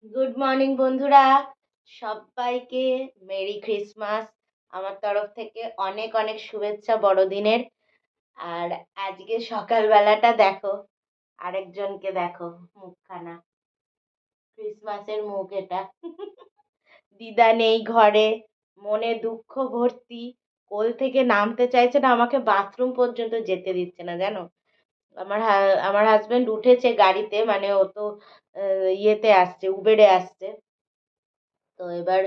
Good morning বন্ধুরা, সবাইকে merry Christmas. আমার তরফ থেকে অনেক অনেক শুভেচ্ছা বড়দিনের। আর আজকে সকালবেলাটা দেখো, আরেকজনকে দেখো, মুখখানা ক্রিসমাসের মুখ এটা। দিদা নেই ঘরে, মনে দুঃখ ভর্তি, কোল থেকে নামতে চাইছে না, আমাকে বাথরুম পর্যন্ত যেতে দিচ্ছে না জানো। আমার হাজবেন্ড উঠেছে গাড়িতে, মানে ও তো ইয়েতে আসছে, উবেরে আসছে। তো এবার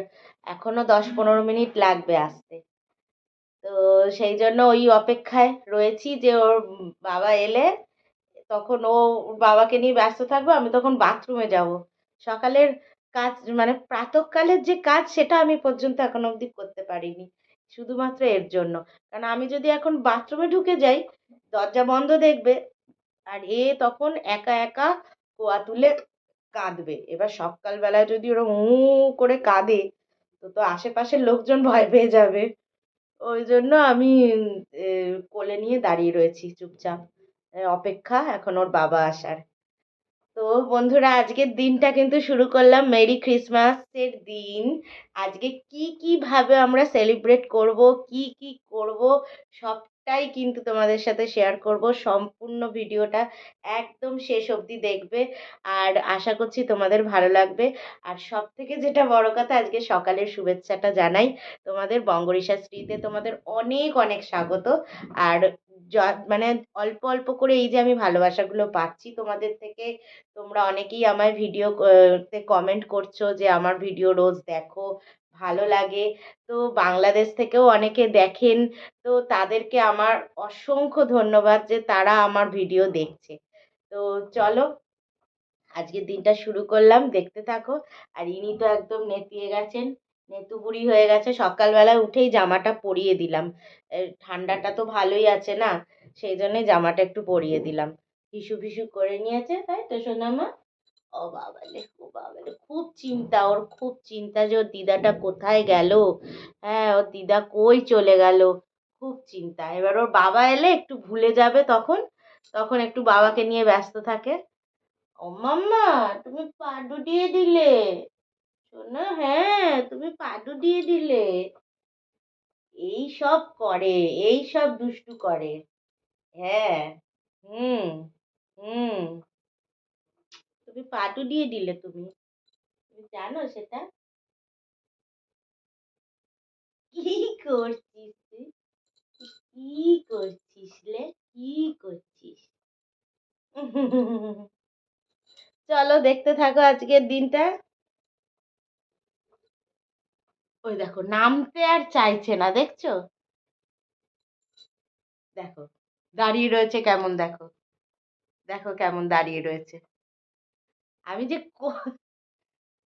এখনো 10-15 মিনিট লাগবে আসতে। তো সেই জন্য ওই অপেক্ষায় রয়েছি যে ওর বাবা এলে তখন ও ওর বাবাকে নিয়ে ব্যস্ত থাকবে, আমি তখন বাথরুমে যাব। সকালের কাজ, মানে প্রাতঃকালের যে কাজ, সেটা আমি পর্যন্ত এখন অবধি করতে পারিনি, শুধুমাত্র এর জন্য। কারণ আমি যদি এখন বাথরুমে ঢুকে যাই, দরজা বন্ধ দেখবে, আর এ তখন একা একা কোয়া তুলে কাঁদবে। এবার সকালবেলায় যদি ওরা করে কাঁদে, তো তো আশেপাশের লোকজন ভয় পেয়ে যাবে। ওই জন্য আমি কোলে নিয়ে দাঁড়িয়ে রয়েছি চুপচাপ, অপেক্ষা এখন ওর বাবা আসার। তো বন্ধুরা, আজকের দিনটা কিন্তু শুরু করলাম মেরি ক্রিসমাসের দিন। আজকে কি কি ভাবে আমরা সেলিব্রেট করব, কি কি করব, সবটাই কিন্তু তোমাদের সাথে শেয়ার করব। সম্পূর্ণ ভিডিওটা একদম শেষ অবধি দেখবে, আর আশা করছি তোমাদের ভালো লাগবে। আর সব থেকে যেটা বড় কথা, আজকে সকালের শুভেচ্ছাটা জানাই তোমাদের। বঙ্গরিশা স্ত্রীতে তোমাদের অনেক অনেক স্বাগত। আর মানে অল্প অল্প করে এই যে আমি ভালোবাসাগুলো পাচ্ছি তোমাদের থেকে, তোমরা অনেকেই আমার ভিডিও তে কমেন্ট করছো যে আমার ভিডিও রোজ দেখো, ভালো লাগে। তো বাংলাদেশ থেকেও অনেকে দেখেন, তো তাদেরকে আমার অসংখ্য ধন্যবাদ যে তারা আমার ভিডিও দেখছে। তো চলো, আজকের দিনটা শুরু করলাম, দেখতে থাকো। আর ইনি তো একদম নেতিয়ে গেছেন, নেতু বুড়ি হয়ে গেছে। সকালবেলা উঠেই জামাটা পরিয়ে দিলাম, ঠান্ডাটা তো ভালোই আছে না, সেই জন্যে জামাটা একটু পরিয়ে দিলাম। হিসু ফিসু করে নিয়েছে, তাই তো সোনামা? ও বাবালে, ও বাবালে, খুব চিন্তা, ওর খুব চিন্তা যে ওর দিদাটা কোথায় গেল। হ্যাঁ, ওর দিদা কই চলে গেল, খুব চিন্তা। এবার ওর বাবা এলে একটু ভুলে যাবে, তখন তখন একটু বাবাকে নিয়ে ব্যস্ত থাকে। ও মাম্মা, তুমি পাডু দিয়ে দিলে শোনো, হ্যাঁ তুমি পাডু দিয়ে দিলে। এই সব করে, এই সব দুষ্টু করে। হ্যাঁ। হুম। হুম। তুমি পাডু দিয়ে দিলে, তুমি তুমি জানো সেটা? কি করছিস তুই? কি করছিস লে? কি করছিস? চলো দেখতে থাকো আজকের দিনটা। ওই দেখো, নামতে আর চাইছে না, দেখছো? দেখো দাঁড়িয়ে রয়েছে কেমন, দেখো, দেখো কেমন দাঁড়িয়ে রয়েছে। আমি যে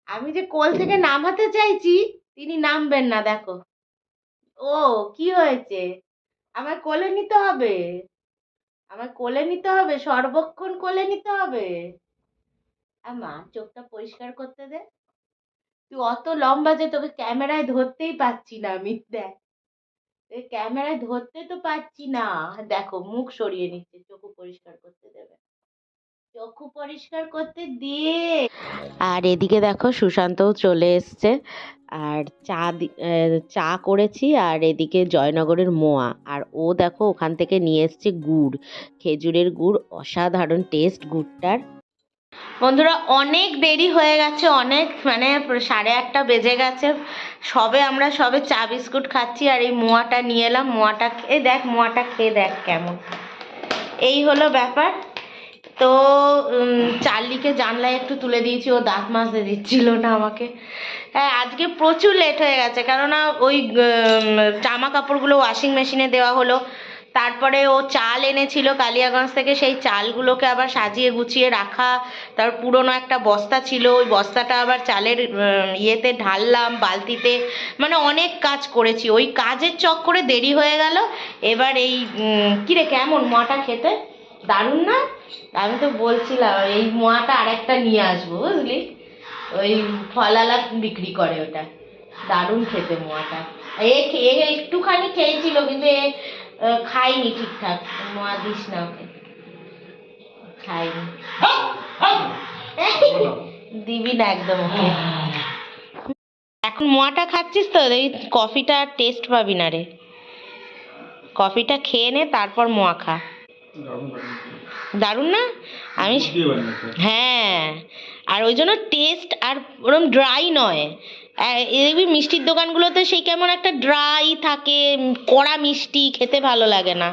আমি যে কোল থেকে নামাতে চাইছি, তিনি নামবেন না, দেখো। ও, কি হয়েছে? আমার কোলে নিতে হবে, আমার কোলে নিতে হবে, সর্বক্ষণ কোলে নিতে হবে। মা, চোখটা পরিষ্কার করতে দে। তুই অত লম্বা যে তোকে ক্যামেরায় ধরতেই পাচ্ছি না আমি, দেখ, এই ক্যামেরায় ধরতে তো পাচ্ছি না। দেখো মুখ সরিয়ে নিচ্ছে, চোখ পরিষ্কার করতে দেবে, চোখ পরিষ্কার করতে দিয়ে। আর এদিকে দেখো সুশান্তও চলে এসছে, আর চা করেছি, আর এদিকে জয়নগরের মোয়া, আর ও দেখো ওখান থেকে নিয়ে এসছে গুড়, খেজুরের গুড়, অসাধারণ টেস্ট গুড়টার। বন্ধুরা, অনেক দেরি হয়ে গেছে, অনেক, মানে 8:30 বেজে গেছে। আমরা সবে চা বিস্কুট খাচ্ছি, আর এই মোয়াটা নিয়ে এলাম। মোয়াটা খেয়ে দেখ, মোয়াটা খেয়ে দেখ কেমন। এই হলো ব্যাপার। তো চার্লিকে জানলায় একটু তুলে দিয়েছি, ও দাঁত মাজতে দিচ্ছিল না আমাকে। হ্যাঁ, আজকে প্রচুর লেট হয়ে গেছে, কেননা ওই জামা কাপড়গুলো ওয়াশিং মেশিনে দেওয়া হলো, তারপরে ও চাল এনেছিল কালিয়াগঞ্জ থেকে, সেই চালগুলোকে আবার সাজিয়ে গুছিয়ে রাখা, তার পুরনো একটা বস্তা ছিল, ওই বস্তাটা আবার চালের ইয়েতে ঢাললাম, বালতিতে, মানে অনেক কাজ করেছি, ওই কাজের চক্করে দেরি হয়ে গেল। এবার এই কিরে, কেমন মোয়াটা খেতে? দারুণ না? আমি তো বলছিলাম এই মোয়াটা আরেকটা নিয়ে আসবো, বুঝলি? ওই ফলালা বিক্রি করে ওটা, দারুণ খেতে মোয়াটা। এ একটুখানি খেয়েছিল, কিন্তু খাইনি ঠিকঠাক। মোয়া দিস না ওকে, খাইনি। দিবি না একদম ওকে। এখন মোয়াটা খাচ্ছিস তো, এই কফিটা টেস্ট পাবি না রে। কফিটা খেয়ে নে তারপর মোয়া খা। দারুণ না? আমি হ্যাঁ, আর ওই জন্য টেস্ট আর ওরম ড্রাই নয়। দেখবি মিষ্টির দোকানগুলোতে সেই কেমন একটা ড্রাই থাকে, কড়া মিষ্টি, খেতে ভালো লাগে না।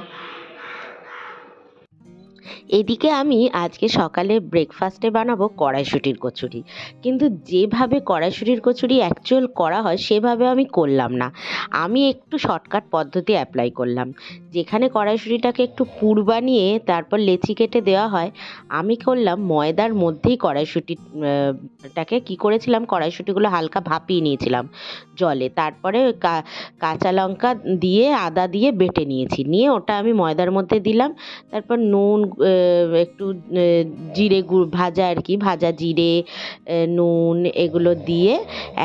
এদিকে আমি আজকে সকালে ব্রেকফাস্টে বানাবো কড়াইশুঁটির কচুরি, কিন্তু যেভাবে কড়াইশুঁটির কচুরি অ্যাকচুয়াল করা হয় সেভাবে আমি করলাম না। আমি একটু শর্টকাট পদ্ধতি অ্যাপ্লাই করলাম। যেখানে কড়াইশুঁটিটাকে একটু পুর বানিয়ে তারপর লেচি কেটে দেওয়া হয়, আমি করলাম ময়দার মধ্যেই কড়াইশুঁটিটাকে কী করেছিলাম, কড়াইশুঁটিগুলো হালকা ভাপিয়ে নিয়েছিলাম জলে, তারপরে কাঁচা লঙ্কা দিয়ে আদা দিয়ে বেটে নিয়েছি, নিয়ে ওটা আমি ময়দার মধ্যে দিলাম। তারপর নুন, একটু জিরে ভাজা আর কি, ভাজা জিরে, নুন এগুলো দিয়ে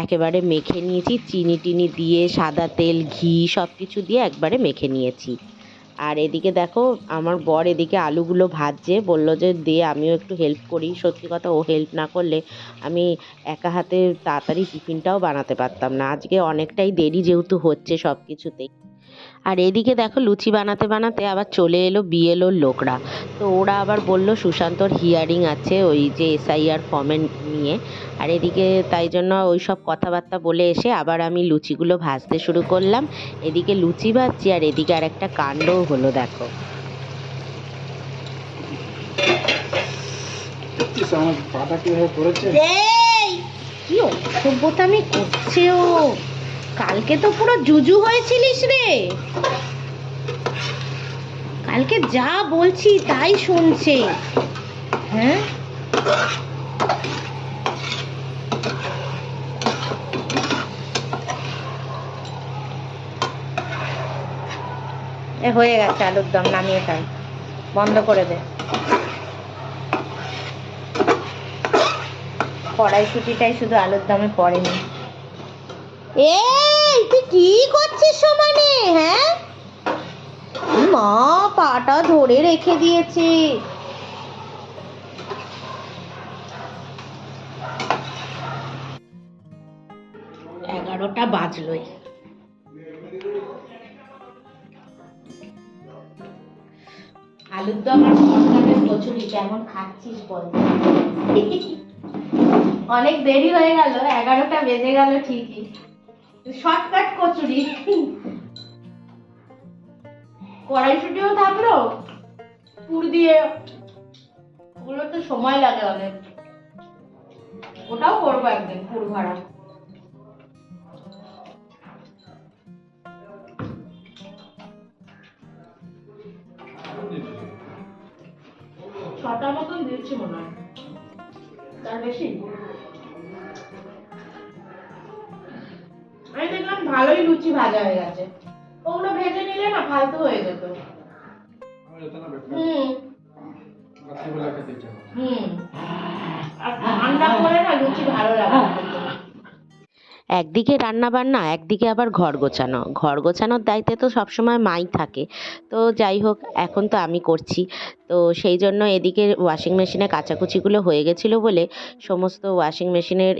একেবারে মেখে নিয়েছি। চিনি টিনি দিয়ে, সাদা তেল, ঘি সব কিছু দিয়ে একবারে মেখে নিয়েছি। আর এদিকে দেখো আমার বর এদিকে আলুগুলো ভাজছে, বললো যে দে আমিও একটু হেল্প করি। সত্যি কথা, ও হেল্প না করলে আমি একা হাতে তাড়াতাড়ি টিফিনটাও বানাতে পারতাম না। আজকে অনেকটাই দেরি যেহেতু হচ্ছে সব কিছুতেই। আর এদিকে দেখো লুচি বানাতে বানাতে আবার চলে এলো বিএলওর লোকরা। তো ওরা আবার বলল সুশান্তর হিয়ারিং আছে ওই যে SIR ফর্মে নিয়ে। আর এদিকে তাই জন্য ওই সব কথাবার্তা বলে এসে আবার আমি লুচিগুলো ভাজতে শুরু করলাম। এদিকে লুচি ভাজছি আর এদিকে আর একটা কাণ্ডও হলো দেখো। কি অসভ্যতামি করছে ও! কালকে তো পুরো জুজু হয়েছিলিস রে, কালকে যা বলছি তাই শুনছে। হ্যাঁ, হয়ে গেছে আলুর দম, নামিয়ে ফেল, বন্ধ করে দে। কড়াইশুঁটিটাই শুধু আলুর দমে পড়েনি। এই তুই কি করছিস সমানে? হ্যাঁ মা, পাটা ধরে রেখে দিয়েছে। এগারোটা বাজলোই। আলুর দম আর শর্টকাটের কচুরি কেমন খাচ্ছিস বল? অনেক দেরি হয়ে গেল, 11টা বেজে গেল ঠিকই। শর্টকাট কচুরি, কড়াইশুঁটিও থাকলো পুর দিয়ে, ওগুলো তো সময় লাগে অনেক, ওটাও করবো একদিন পুর ভরা। ছটা মতন দিচ্ছি মনে হয়, তার বেশি। আমি দেখলাম ভালোই লুচি ভাজা হয়ে গেছে, ওগুলো ভেজে নিলে না ফালতু হয়ে যেত। আর ঠান্ডা করে না লুচি ভালো লাগে। একদিকে রান্না বান্না, একদিকে আবার ঘর গোছানোর দায়িত্বে তো সবসময় মাই থাকে। তো যাই হোক, এখন তো আমি করছি, তো সেই জন্য এদিকে ওয়াশিং মেশিনে কাচাকুচিগুলো হয়ে গেছিলো বলে সমস্ত ওয়াশিং মেশিনের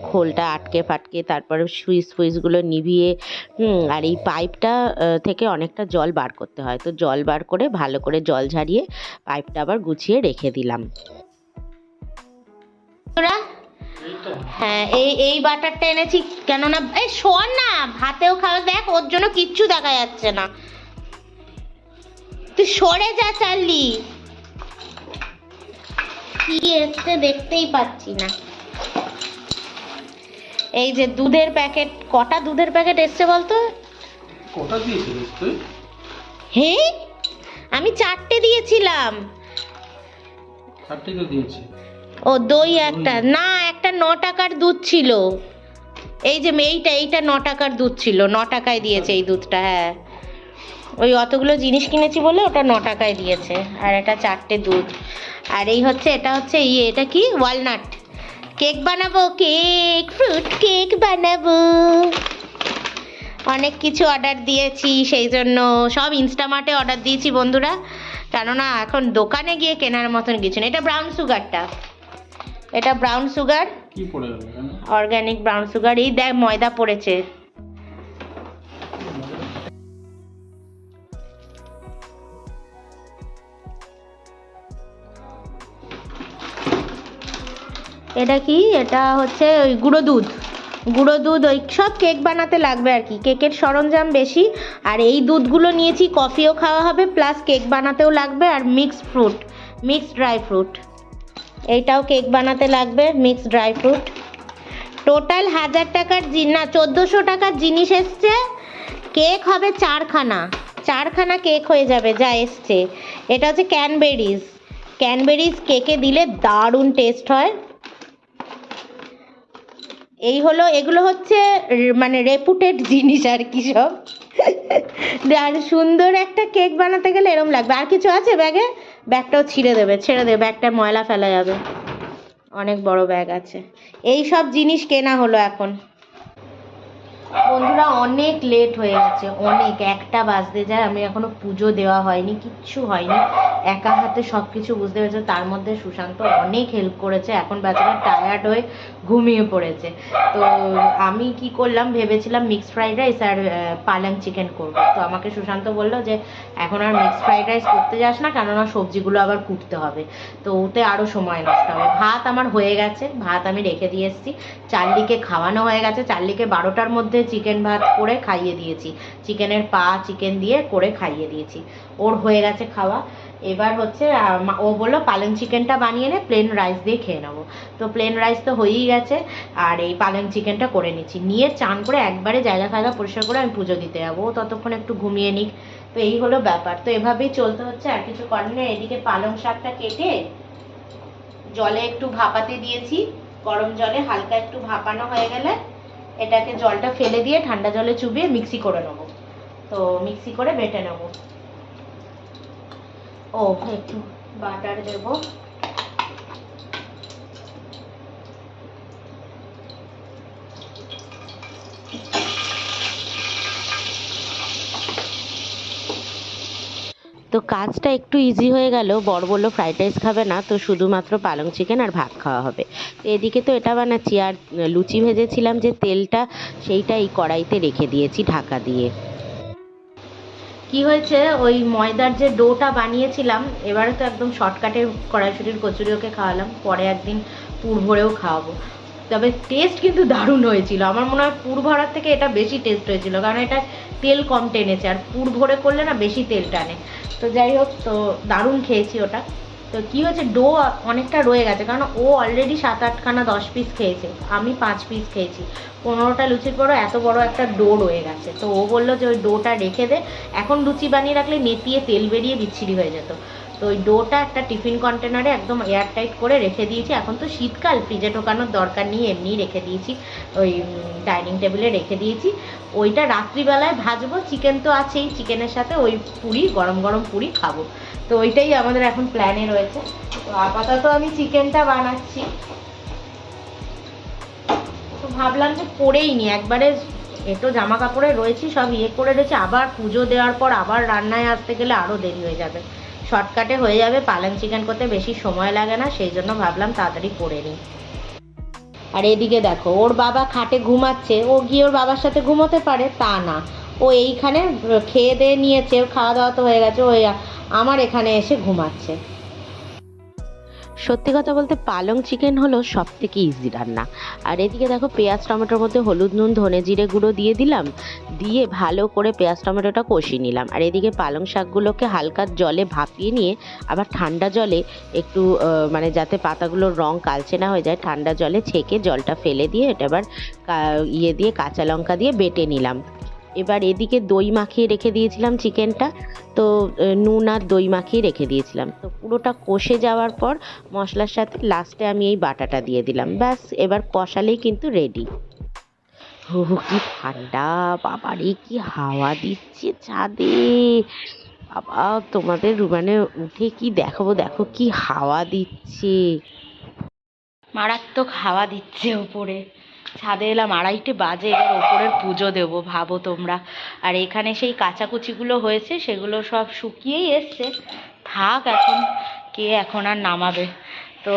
খোলটা আটকে ফাটকে তারপরে সুইচগুলো নিভিয়ে, আর এই পাইপটা থেকে অনেকটা জল বার করতে হয়, তো জল বার করে ভালো করে জল ঝারিয়ে পাইপটা আবার গুছিয়ে রেখে দিলাম। হ্যাঁ, এই বাটারটা এনেছি কেননা, এই শোন না, ভাতেও খাওয়া, দেখ ওর জন্য কিচ্ছু দেখা যাচ্ছে না, তুই সরে যা চাললি, কি এসছে দেখতেই পাচ্ছি না। এই যে দুধের প্যাকেট, কটা দুধের প্যাকেট এসছে বলতো? কটা দিয়েছিস তুই? হে, আমি 4টে দিয়েছিলাম। 4টে তো দিয়েছি। ও দই একটা না, একটা 9 টাকার দুধ ছিল। এই যে এইটা 9 টাকার দুধ ছিল, 9 টাকায় দিয়েছে এই দুধটা। হ্যাঁ, ওই অতগুলো জিনিস কিনেছি বলে ওটা 9 টাকায় দিয়েছে। আর এটা 4টে দুধ। আর এটা হচ্ছে এটা কি, ওয়ালনাট কেক বানাবো, ফ্রুট কেক বানাবো। অনেক কিছু অর্ডার দিয়েছি, সেই জন্য সব ইনস্টামার্টে অর্ডার দিয়েছি বন্ধুরা, কেননা এখন দোকানে গিয়ে কেনার মতন কিছু না। এটা ব্রাউন সুগার, কি পড়ে গেল এখানে? Organic brown sugar. এই দেখ ময়দা পড়েছে। এটা কি? এটা হচ্ছে ওই গুঁড়ো দুধ। গুঁড়ো দুধ ওই সব কেক বানাতে লাগবে আর কি, কেকের সরঞ্জাম বেশি। আর এই দুধগুলো নিয়েছি, কফিও খাওয়া হবে প্লাস কেক বানাতেও লাগবে। আর মিক্সড ড্রাই ফ্রুট, এইটাও কেক বানাতে লাগবে, মিক্সড ড্রাই ফ্রুট। টোটাল 1000 টাকার না 1400 টাকার জিনিস এসছে। কেক হবে 4খানা কেক হয়ে যাবে যা এসছে। এটা হচ্ছে ক্যানবেরিজ কেকে দিলে দারুণ টেস্ট হয়। এই হলো, এগুলো হচ্ছে মানে রেপুটেড জিনিস আর কি সব। আর সুন্দর একটা কেক বানাতে গেলে এরম লাগবে। আর কিছু আছে ব্যাগে? ব্যাগটাও ছেড়ে দেবে, ব্যাগটা ময়লা ফেলা যাবে, অনেক বড় ব্যাগ আছে। এই সব জিনিস কেনা হলো এখন। বন্ধুরা অনেক লেট হয়ে গেছে, অনেক, 1টা বাজতে যায়, আমি এখনো পুজো দেওয়া হয়নি, কিচ্ছু হয়নি, একা হাতে সব কিছু বুঝতে পেরেছো। তার মধ্যে সুশান্ত অনেক হেল্প করেছে, এখন বেচারা টায়ার্ড হয়ে ঘুমিয়ে পড়েছে। তো আমি কি করলাম, ভেবেছিলাম মিক্সড ফ্রাইড রাইস আর পালং চিকেন করবো। তো আমাকে সুশান্ত বললো যে এখন আর মিক্সড ফ্রাইড রাইস করতে যাস না, কেননা সবজিগুলো আবার কুটতে হবে, তো ওতে আরও সময় নষ্ট হবে। ভাত আমার হয়ে গেছে, ভাত আমি রেখে দিয়ে এসেছি, চার্লিকে খাওয়ানো হয়ে গেছে। চার্লিকে 12টার মধ্যে চিকেন ভাত করে খাইয়ে দিয়েছি, চিকেনের পা চিকেন দিয়ে করে খাইয়ে দিয়েছি, ওর হয়ে গেছে খাওয়া। এবার হচ্ছে ও বললো পালং চিকেনটা বানিয়ে নে, প্লেন রাইস দিয়ে খেয়ে নেবো। তো প্লেন রাইস তো হয়েই গেছে, আর এই পালং চিকেনটা করে নিচ্ছি, নিয়ে চান করে একবারে জায়গা ফায়গা পরিষ্কার করে আমি পুজো দিতে যাবো, ততক্ষণ একটু ঘুমিয়ে নিক। তো এই হলো ব্যাপার, তো এভাবেই চলতে হচ্ছে, আর কিছু করার নেই। এদিকে পালং শাকটা কেটে জলে একটু ভাপাতে দিয়েছি, গরম জলে হালকা একটু ভাপানো হয়ে গেলে এটাকে জলটা ফেলে দিয়ে ঠান্ডা জলে চুবিয়ে মিক্সি করে নেবো। তো মিক্সি করে বেটে নেবো। ও একটু বাটার দেবো। তো কাজটা একটু ইজি হয়ে গেল। বর বললো ফ্রাইড রাইস খাবে না, তো শুধুমাত্র পালং চিকেন আর ভাত খাওয়া হবে। তো এদিকে তো এটা বানাচ্ছি, আর লুচি ভেজেছিলাম যে তেলটা, সেইটা এই কড়াইতে রেখে দিয়েছি ঢাকা দিয়ে। কি হয়েছে, ওই ময়দার যে ডোটা বানিয়েছিলাম, এবারে তো একদম শর্টকাটে কড়াইশুটির কচুরি ওকে খাওয়ালাম, পরে একদিন পুর ভরেও খাওয়াবো। তবে টেস্ট কিন্তু দারুণ হয়েছিল, আমার মনে হয় পুর ভরার থেকে এটা বেশি টেস্ট হয়েছিল, কারণ এটা তেল কম টেনেছে, আর পুর ভরে করলে না বেশি তেল টানে। তো যাই হোক, তো দারুণ খেয়েছি ওটা। তো কী হয়েছে, ডো অনেকটা রয়ে গেছে, কারণ ও অলরেডি 7-8খানা 10 পিস খেয়েছে, আমি 5 পিস খেয়েছি, 15টা লুচির পরও এত বড় একটা ডো রয়ে গেছে। তো ও বললো যে ওই ডোটা রেখে দে, এখন লুচি বানিয়ে রাখলে নেতিয়ে তেল বেরিয়ে বিচ্ছিরি হয়ে যেত। তো ওই ডোটা একটা টিফিন কন্টেনারে একদম এয়ারটাইট করে রেখে দিয়েছি। এখন তো শীতকাল, ফ্রিজে ঢোকানোর দরকার নেই, এমনিই রেখে দিয়েছি, ওই ডাইনিং টেবিলে রেখে দিয়েছি। ওইটা রাত্রিবেলায় ভাজবো, চিকেন তো আছেই, চিকেনের সাথে ওই পুরি, গরম গরম পুরি খাবো। তো ওইটাই আমাদের এখন প্ল্যানে রয়েছে। তো আপাতত আমি চিকেনটা বানাচ্ছি, তো ভাবলাম যে করেই নি একবারে, এটো জামা কাপড়ে রয়েছি, সব করে রয়েছে, আবার পুজো দেওয়ার পর আবার রান্নায় আসতে গেলে আরও দেরি হয়ে যাবে। শর্টকাটে হয়ে যাবে, পালং চিকেন করতে বেশি সময় লাগে না, সেই জন্য ভাবলাম তাড়াতাড়ি করে নিই। আর এদিকে দেখো, ওর বাবা খাটে ঘুমাচ্ছে, ও গিয়ে ওর বাবার সাথে ঘুমোতে পারে তা না, ও এইখানে খেয়ে দিয়ে নিয়েছে, ওর খাওয়া দাওয়া তো হয়ে গেছে, ওই আমার এখানে এসে ঘুমাচ্ছে। সত্যি কথা বলতে পালং চিকেন হলো সব থেকে ইজি রান্না। আর এদিকে দেখো, পেঁয়াজ টমেটোর মধ্যে হলুদ নুন ধনে জিরে গুঁড়ো দিয়ে দিলাম, দিয়ে ভালো করে পেঁয়াজ টমেটোটা কষিয়ে নিলাম। আর এদিকে পালং শাকগুলোকে হালকা জলে ভাপিয়ে নিয়ে আবার ঠান্ডা জলে একটু মানে যাতে পাতাগুলোর রং কালচে না হয়ে যায়, ঠান্ডা জলে ছেঁকে জলটা ফেলে দিয়ে এটা এবার দিয়ে কাঁচা লঙ্কা দিয়ে বেটে নিলাম। এবার এদিকে দই মাখিয়ে রেখে দিয়েছিলাম চিকেনটা, তো নুন আর দই মাখিয়ে রেখে দিয়েছিলাম। তো পুরোটা কষে যাওয়ার পর মশলার সাথে লাস্টে আমি এই বাটাটা দিয়ে দিলাম, ব্যাস এবার কষালেই কিন্তু রেডি। হু হু, কি ঠান্ডা বাবারে, কি হাওয়া দিচ্ছে ছাদে, বাবা তোমাদের মানে উঠে কি দেখাবো, দেখো কি হাওয়া দিচ্ছে, মারাত্মক হাওয়া দিচ্ছে ওপরে। ছাদে এলাম, 2:30 বাজে, এবার ওপরের পুজো দেবো ভাবো তোমরা। আর এখানে সেই কাচাকুচিগুলো হয়েছে, সেগুলো সব শুকিয়েই এসছে, থাক এখন, কে এখন আর নামাবে। তো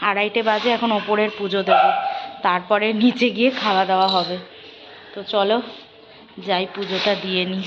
2:30 বাজে, এখন ওপরের পুজো দেবো। তারপরে নিচে গিয়ে খাওয়া দাওয়া হবে। তো চলো যাই পুজোটা দিয়ে নিই।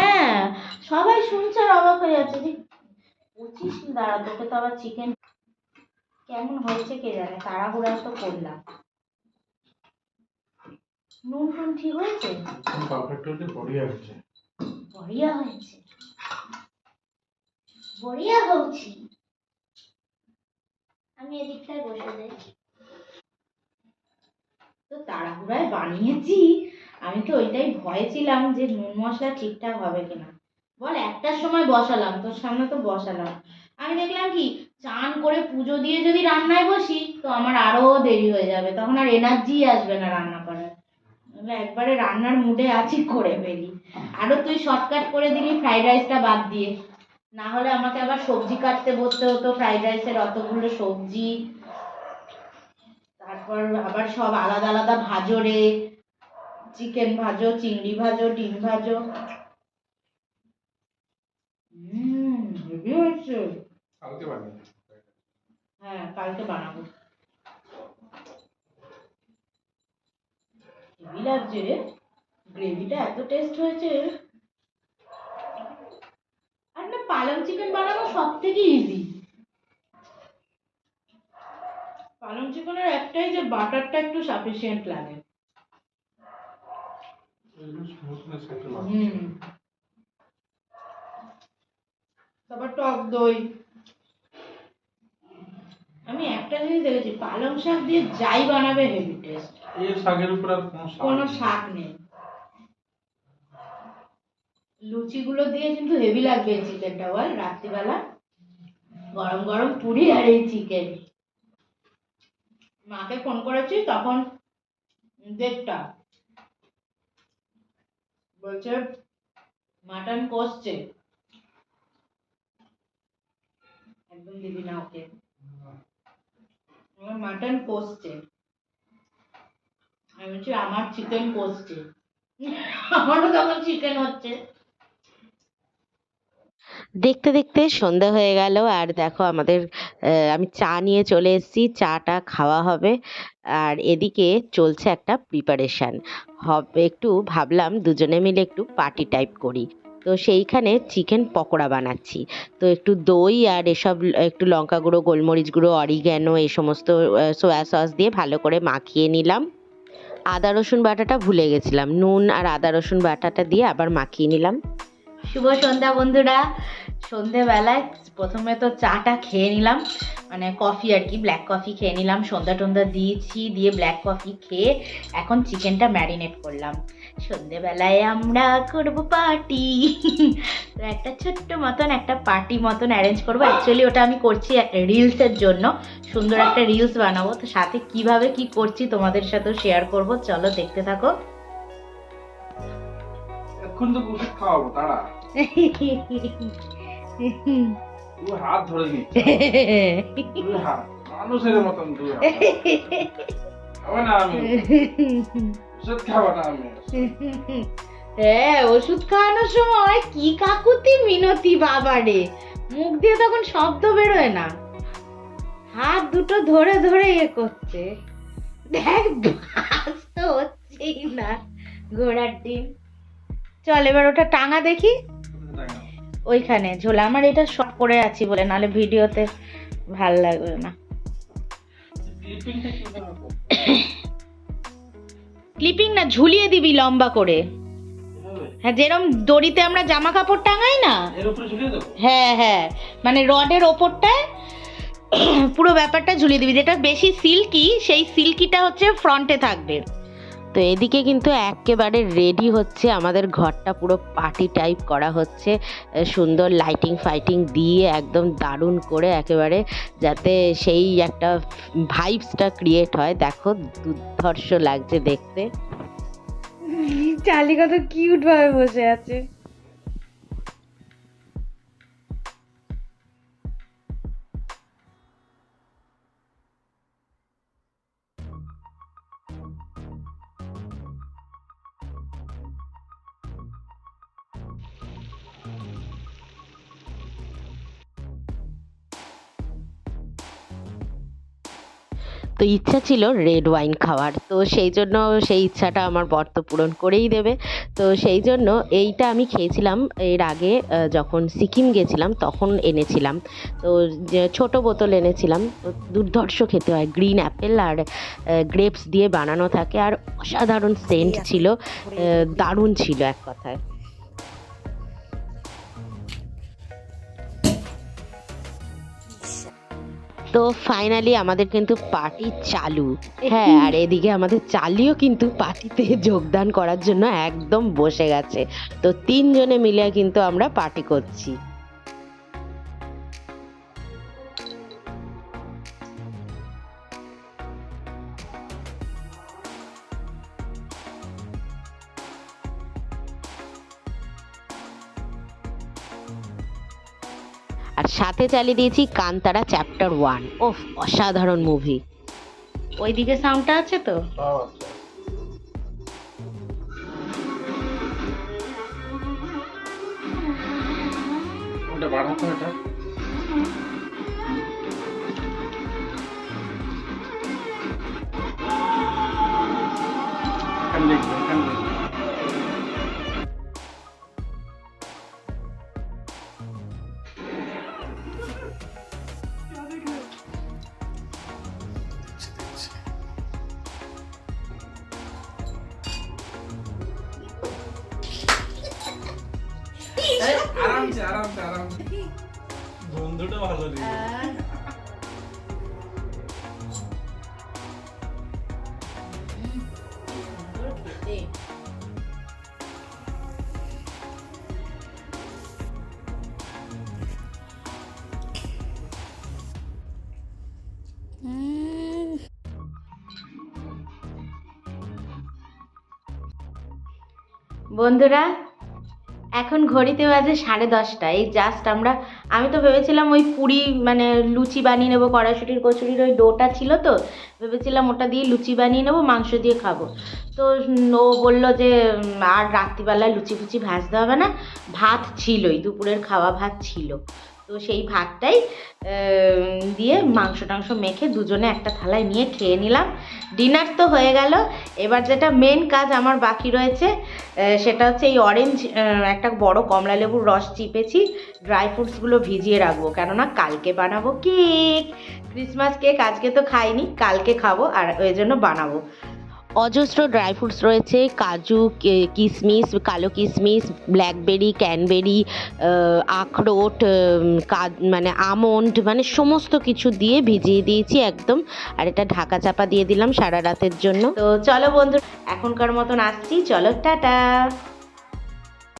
হ্যাঁ, সবাই শুনছে আর অবাক হয়ে যাচ্ছে যে 25 দাঁড়া, তোকে তো আবার চিকেন কেমন হয়েছে কে জানে, তাড়াহুড়া তো করলাম। নুন টুন ঠিক হয়েছে? বড়িয়া হয়েছে, বড়িয়া হয়েছে, বড়িয়া হচ্ছে। আমি এদিকটায় বসে যাই। তো তাড়াহুড়ায় বানিয়েছি, আমি তো ওইটাই ভয়ে ছিলাম যে নুন মশলা ঠিকঠাক হবে কিনা। বল, একটার সময় বসালাম, তোর সামনে তো বসালাম। আমি দেখলাম কি, চান করে পুজো দিয়ে যদি রান্নায় বসি তো আমার আরো দেরি হয়ে যাবে, তখন আর এনার্জি আসবে না রান্না করার। একবারে রান্নার মুডে আছি, করে ফেলি। আরো তুই শর্টকাট করে দিলি ফ্রাইড রাইসটা বাদ দিয়ে, না হলে আমাকে আবার সবজি কাটতে বসতে হতো, ফ্রাইড রাইসের অতগুলো সবজি, তারপর আবার সব আলাদা আলাদা ভাজো রে, চিকেন ভাজো, চিংড়ি ভাজো, ডিম ভাজো। হেভি হয়েছে। হ্যাঁ, কালকে বানাবো। হেভি লাগছে রে, গ্রেভিটা এত টেস্ট হয়েছে। আর না, পালং চিকেন বানানো সব থেকে ইজি। পালং চিকেনের একটাই যে বাটারটা একটু সাফিসিয়েন্ট লাগে। তারপর টক দই। আমি একটা জিনিস দেখেছি, পালং শাক দিয়ে যাই বানাবে হেভি টেস্ট। এই শাকের উপর আর কোনো শাক নেই। লুচিগুলো দিয়ে কিন্তু হেভি লাগবে এই চিকেনটা, বল রাত্রিবেলা গরম গরম পুরি আর এই চিকেন। মাকে ফোন করেছি তখন 1:30, বলছে মাটন কষছে। একদম দিবি না ওকে, মাটন কষছে। আমি বলছি আমার চিকেন কষছে, আমারও তখন চিকেন হচ্ছে। দেখতে দেখতে সন্ধ্যা হয়ে গেল, আর দেখো আমাদের আমি চা নিয়ে চলে এসেছি, চাটা খাওয়া হবে। আর এদিকে চলছে একটা প্রিপারেশান হবে, একটু ভাবলাম দুজনে মিলে একটু পার্টি টাইপ করি। তো সেইখানে চিকেন পকোড়া বানাচ্ছি। তো একটু দই আর এসব, একটু লঙ্কা গুঁড়ো, গোলমরিচ গুঁড়ো, অরিগ্যানো, এই সমস্ত সোয়া সস দিয়ে ভালো করে মাখিয়ে নিলাম। আদা রসুন বাটাটা ভুলে গেছিলাম, নুন আর আদা রসুন বাটাটা দিয়ে আবার মাখিয়ে নিলাম। শুভ সন্ধ্যা বন্ধুরা। সন্ধেবেলায় প্রথমে তো চাটা খেয়ে নিলাম, মানে কফি আর কি, ব্ল্যাক কফি খেয়ে নিলাম, সন্ধ্যা টন্ধা দিয়েছি, দিয়ে ব্ল্যাক কফি খেয়ে এখন চিকেনটা ম্যারিনেট করলাম। সন্ধেবেলায় আমরা করবো পার্টি। তো একটা ছোট্ট মতন একটা পার্টি মতন অ্যারেঞ্জ করবো। অ্যাকচুয়ালি ওটা আমি করছি রিলসের জন্য, সুন্দর একটা রিলস বানাবো। তো সাথে কিভাবে কি করছি তোমাদের সাথেও শেয়ার করব, চলো দেখতে থাকো। এখন তো ওষুধ খাওয়াবো, তারা তুই হাত ধরে নিচ্ছিস, তুই হাত মানুষের মতন, তুই খাবো না আমি ওষুধ, খাবো না আমি। হ্যাঁ, ওষুধ খাওয়ানোর সময় কি কাকুতি মিনতি বাবারে, মুখ দিয়ে তখন শব্দ বেরোয় না, হাত দুটো ধরে ধরে ইয়ে করছে। দেখ বাস তো হচ্ছেই না, ঘোড়ার ডিম। চল এবার ওটা টাঙা দেখি, ওইখানে ঝোলা। আমার এটা শর্ট করে আছি বলে, নাহলে ভিডিওতে ভাল লাগবে না। ক্লিপিং না, ঝুলিয়ে দিবি লম্বা করে। হ্যাঁ, যেরকম দড়িতে আমরা জামা কাপড় টাঙাই না, হ্যাঁ হ্যাঁ, মানে রডের ওপরটায় পুরো ব্যাপারটা ঝুলিয়ে দিবি, যেটা বেশি সিল্কি সেই সিল্কিটা হচ্ছে ফ্রন্টে থাকবে। তো এদিকে কিন্তু একেবারে রেডি হচ্ছে, আমাদের ঘরটা পুরো পার্টি টাইপ করা হচ্ছে, সুন্দর লাইটিং ফাইটিং দিয়ে একদম দারুণ করে একেবারে, যাতে সেই একটা ভাইবসটা ক্রিয়েট হয়। দেখো দুর্ধর্ষ লাগছে দেখতে। চালি কত কিউট ভাবে বসে আছে। তো ইচ্ছা ছিল রেড ওয়াইন খাওয়ার, তো সেই জন্য সেই ইচ্ছাটা আমার বর তো পূরণ করেই দেবে। তো সেই জন্য এইটা আমি খেয়েছিলাম এর আগে, যখন সিকিম গেছিলাম তখন এনেছিলাম। তো ছোট বোতল এনেছিলাম, তো দুর্ধর্ষ খেতে হয়, গ্রিন অ্যাপেল আর গ্রেপস দিয়ে বানানো থাকে, আর অসাধারণ সেন্ট ছিল, দারুণ ছিল এক কথায়। তো ফাইনালি আমাদের কিন্তু পার্টি চালু। হ্যাঁ, আর এদিকে আমাদের চালিও কিন্তু পার্টিতে যোগদান করার জন্য একদম বসে গেছে। তো 3 জনে মিলে কিন্তু আমরা পার্টি করছি। আর সাথে চালিয়ে দিয়েছি কান্তারা চ্যাপ্টার 1। ওফ, অসাধারণ মুভি। ওইদিকে সাউন্ডটা আছে তো? ওটা বাড়াতো, এটা এখানে দেখবে, এখানে দেখবে। আরামসে আরামসে আরামসে, বন্ধুটা ভালো রে। বন্ধুরা, এখন ঘড়িতে বাজে 10:30। এই জাস্ট আমি তো ভেবেছিলাম ওই পুরি মানে লুচি বানিয়ে নেবো, কড়াইশুটির কচুরির ওই ডোটা ছিল, তো ভেবেছিলাম ওটা দিয়ে লুচি বানিয়ে নেবো, মাংস দিয়ে খাবো। তো ও বললো যে আর রাত্রিবেলায় লুচি ফুচি ভাজতে হবে না, ভাত ছিলই, দুপুরের খাওয়া ভাত ছিল। তো সেই ভাতটাই দিয়ে মাংস টাংস মেখে দুজনে একটা থালায় নিয়ে খেয়ে নিলাম। ডিনার তো হয়ে গেল। এবার যেটা মেন কাজ আমার বাকি রয়েছে, সেটা হচ্ছে এই অরেঞ্জ একটা বড় কমলা লেবুর রস চিপেছি, ড্রাই ফ্রুটসগুলো ভিজিয়ে রাখবো, কেননা কালকে বানাবো কেক, ক্রিসমাস কেক। আজকে তো খাইনি, কালকে খাবো, আর ওই জন্য বানাবো। অজস্র ড্রাই ফ্রুটস রয়েছে, কাজু, কিশমিশ, কালো কিশমিশ, ব্ল্যাকবেরি, ক্যানবেরি, আখরোট, মানে আমন্ড, মানে সমস্ত কিছু দিয়ে ভিজিয়ে দিয়েছি একদম। আর এটা ঢাকা চাপা দিয়ে দিলাম সারা রাতের জন্য। তো চলো বন্ধু, এখনকার মতন আসছি, চলো টাটা।